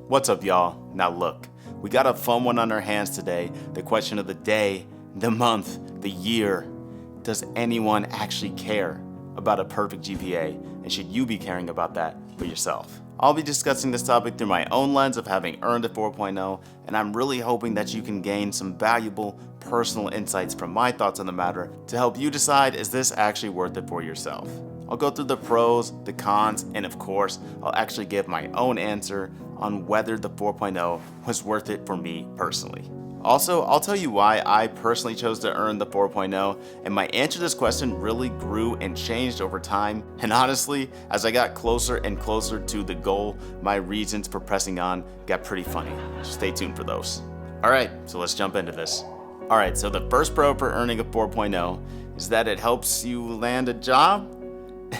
What's up, y'all? Now look, we got a fun one on our hands today. The question of the day, the month, the year. Does anyone actually care about a perfect GPA? And should you be caring about that for yourself? I'll be discussing this topic through my own lens of having earned a 4.0, and I'm really hoping that you can gain some valuable personal insights from my thoughts on the matter to help you decide, is this actually worth it for yourself? I'll go through the pros, the cons, and of course, I'll actually give my own answer on whether the 4.0 was worth it for me personally. Also, I'll tell you why I personally chose to earn the 4.0, and my answer to this question really grew and changed over time. And honestly, as I got closer and closer to the goal, my reasons for pressing on got pretty funny. Stay tuned for those. Alright, so let's jump into this. Alright, so the first pro for earning a 4.0 is that it helps you land a job.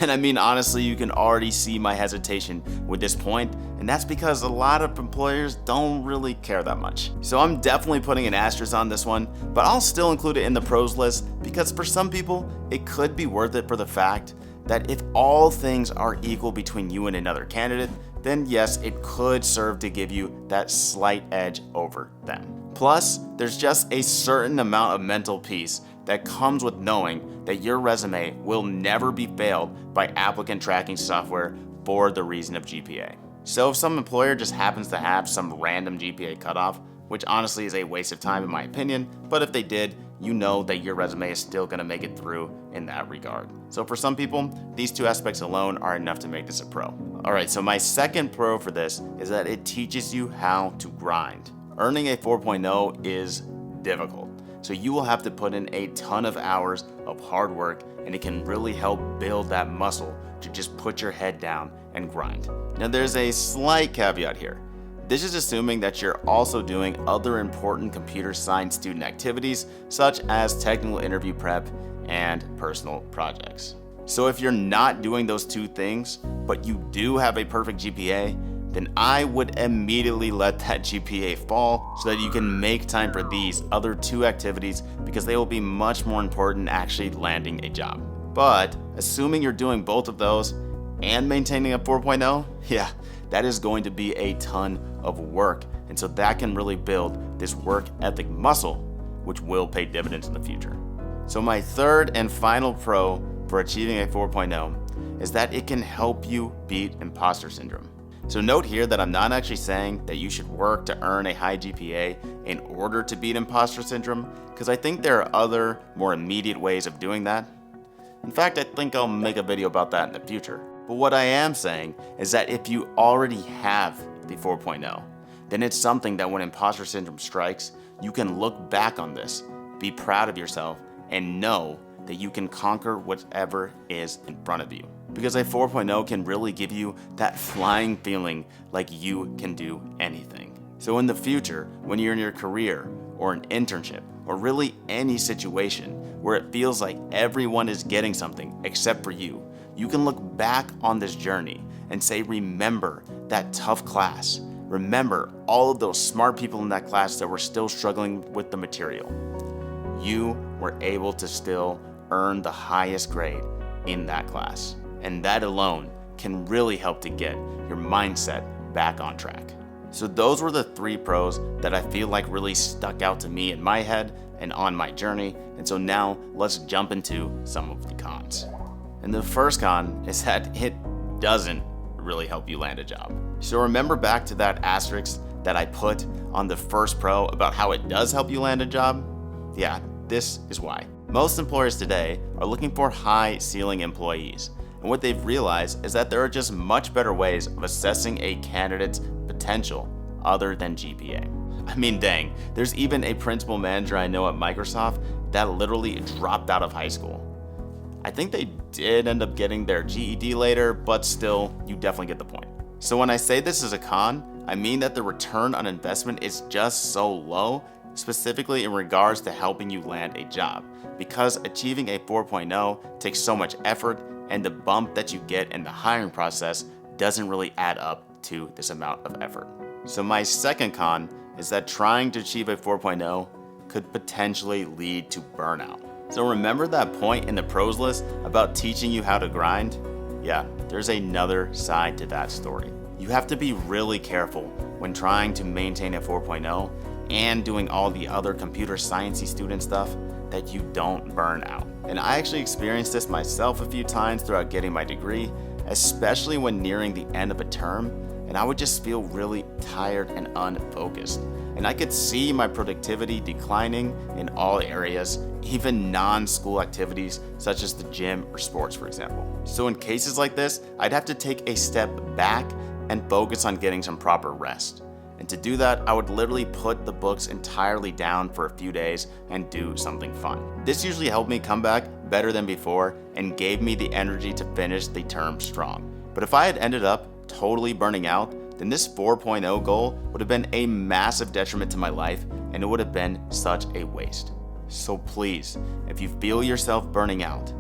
And I mean, honestly, you can already see my hesitation with this point, and that's because a lot of employers don't really care that much. So I'm definitely putting an asterisk on this one, but I'll still include it in the pros list because for some people, it could be worth it for the fact that if all things are equal between you and another candidate, then yes, it could serve to give you that slight edge over them. Plus, there's just a certain amount of mental peace that comes with knowing that your resume will never be failed by applicant tracking software for the reason of GPA. So if some employer just happens to have some random GPA cutoff, which honestly is a waste of time in my opinion, but if they did, you know that your resume is still gonna make it through in that regard. So for some people, these two aspects alone are enough to make this a pro. Alright, so my second pro for this is that it teaches you how to grind. Earning a 4.0 is difficult. So you will have to put in a ton of hours of hard work, and it can really help build that muscle to just put your head down and grind. Now there's a slight caveat here. This is assuming that you're also doing other important computer science student activities such as technical interview prep and personal projects. So if you're not doing those two things, but you do have a perfect GPA, then I would immediately let that GPA fall so that you can make time for these other two activities because they will be much more important actually landing a job. But assuming you're doing both of those and maintaining a 4.0, yeah, that is going to be a ton of work. And so that can really build this work ethic muscle, which will pay dividends in the future. So my third and final pro for achieving a 4.0 is that it can help you beat imposter syndrome. So note here that I'm not actually saying that you should work to earn a high GPA in order to beat imposter syndrome, because I think there are other, more immediate ways of doing that. In fact, I think I'll make a video about that in the future. But what I am saying is that if you already have the 4.0, then it's something that when imposter syndrome strikes, you can look back on this, be proud of yourself, and know that you can conquer whatever is in front of you. Because a 4.0 can really give you that flying feeling like you can do anything. So in the future, when you're in your career or an internship or really any situation where it feels like everyone is getting something except for you, you can look back on this journey and say, remember that tough class. Remember all of those smart people in that class that were still struggling with the material. You were able to still earn the highest grade in that class. And that alone can really help to get your mindset back on track. So those were the three pros that I feel like really stuck out to me in my head and on my journey. And so now let's jump into some of the cons. And the first con is that it doesn't really help you land a job. So remember back to that asterisk that I put on the first pro about how it does help you land a job? Yeah, this is why. Most employers today are looking for high ceiling employees. And what they've realized is that there are just much better ways of assessing a candidate's potential other than GPA. I mean, dang, there's even a principal manager I know at Microsoft that literally dropped out of high school. I think they did end up getting their GED later, but still, you definitely get the point. So when I say this is a con, I mean that the return on investment is just so low, specifically in regards to helping you land a job, because achieving a 4.0 takes so much effort, and the bump that you get in the hiring process doesn't really add up to this amount of effort. So my second con is that trying to achieve a 4.0 could potentially lead to burnout. So remember that point in the pros list about teaching you how to grind? Yeah, there's another side to that story. You You have to be really careful when trying to maintain a 4.0 and doing all the other computer sciencey student stuff that you don't burn out. And I actually experienced this myself a few times throughout getting my degree, especially when nearing the end of a term, and I would just feel really tired and unfocused. And I could see my productivity declining in all areas, even non-school activities such as the gym or sports, for example. So in cases like this, I'd have to take a step back and focus on getting some proper rest. And to do that, I would literally put the books entirely down for a few days and do something fun. This usually helped me come back better than before and gave me the energy to finish the term strong. But if I had ended up totally burning out, then this 4.0 goal would have been a massive detriment to my life, and it would have been such a waste. So please, if you feel yourself burning out,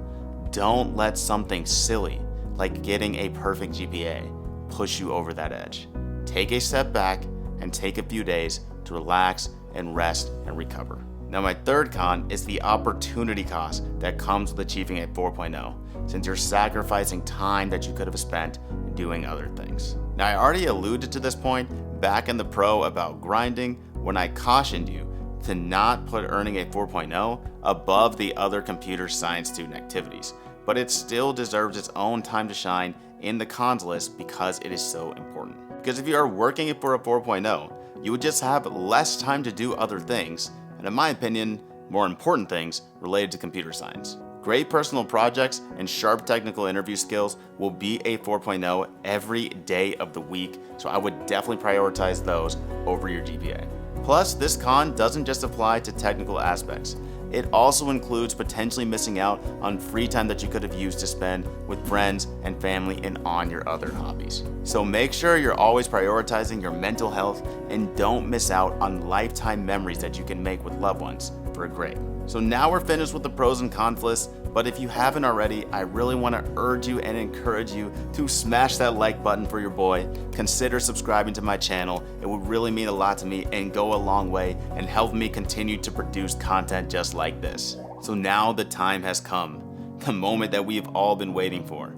don't let something silly like getting a perfect GPA push you over that edge. Take a step back and take a few days to relax and rest and recover. Now my third con is the opportunity cost that comes with achieving a 4.0, since you're sacrificing time that you could have spent doing other things. Now I already alluded to this point back in the pro about grinding when I cautioned you to not put earning a 4.0 above the other computer science student activities, but it still deserves its own time to shine in the cons list because it is so important. Because if you are working for a 4.0, you would just have less time to do other things, and in my opinion, more important things related to computer science. Great personal projects and sharp technical interview skills will be a 4.0 every day of the week, so I would definitely prioritize those over your GPA. Plus, this con doesn't just apply to technical aspects. It also includes potentially missing out on free time that you could have used to spend with friends and family and on your other hobbies. So make sure you're always prioritizing your mental health and don't miss out on lifetime memories that you can make with loved ones for a grade. So now we're finished with the pros and cons list, but if you haven't already, I really want to urge you and encourage you to smash that like button for your boy. Consider subscribing to my channel. It would really mean a lot to me and go a long way and help me continue to produce content just like this. So now the time has come, the moment that we've all been waiting for.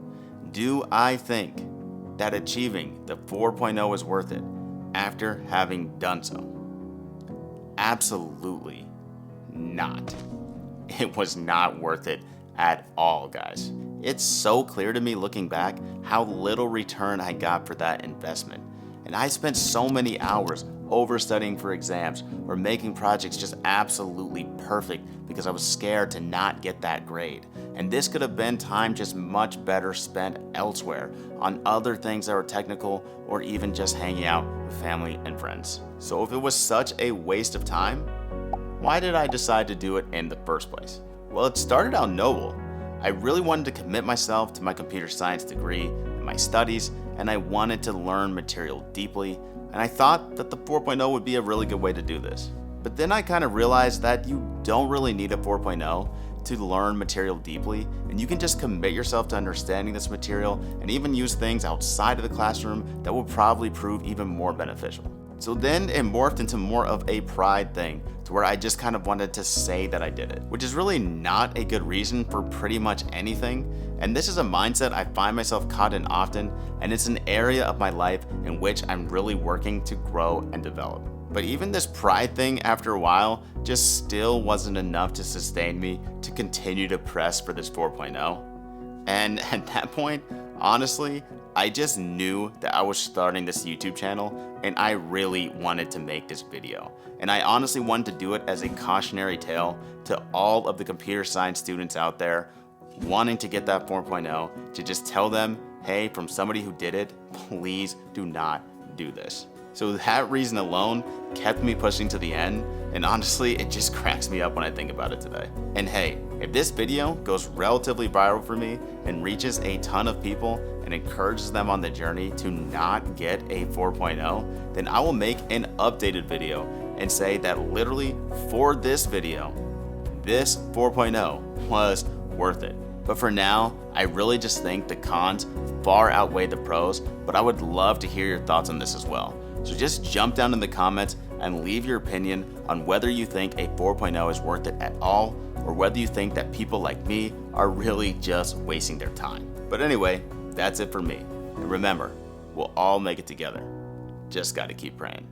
Do I think that achieving the 4.0 is worth it after having done so? Absolutely not. It was not worth it at all, guys. It's so clear to me looking back how little return I got for that investment. And I spent so many hours overstudying for exams or making projects just absolutely perfect because I was scared to not get that grade. And this could have been time just much better spent elsewhere on other things that were technical or even just hanging out with family and friends. So if it was such a waste of time, why did I decide to do it in the first place? Well, it started out noble. I really wanted to commit myself to my computer science degree and my studies, and I wanted to learn material deeply, and I thought that the 4.0 would be a really good way to do this. But then I kind of realized that you don't really need a 4.0 to learn material deeply, and you can just commit yourself to understanding this material and even use things outside of the classroom that will probably prove even more beneficial. So then it morphed into more of a pride thing, to where I just kind of wanted to say that I did it, which is really not a good reason for pretty much anything. And this is a mindset I find myself caught in often, and it's an area of my life in which I'm really working to grow and develop. But even this pride thing after a while just still wasn't enough to sustain me to continue to press for this 4.0. And at that point, honestly, I just knew that I was starting this YouTube channel and I really wanted to make this video. And I honestly wanted to do it as a cautionary tale to all of the computer science students out there wanting to get that 4.0, to just tell them, hey, from somebody who did it, please do not do this. So that reason alone kept me pushing to the end, and honestly, it just cracks me up when I think about it today. And hey, if this video goes relatively viral for me and reaches a ton of people and encourages them on the journey to not get a 4.0, then I will make an updated video and say that literally for this video, this 4.0 was worth it. But for now, I really just think the cons far outweigh the pros, but I would love to hear your thoughts on this as well. So just jump down in the comments and leave your opinion on whether you think a 4.0 is worth it at all, or whether you think that people like me are really just wasting their time. But anyway, that's it for me. And remember, We'll all make it together. Just gotta keep praying.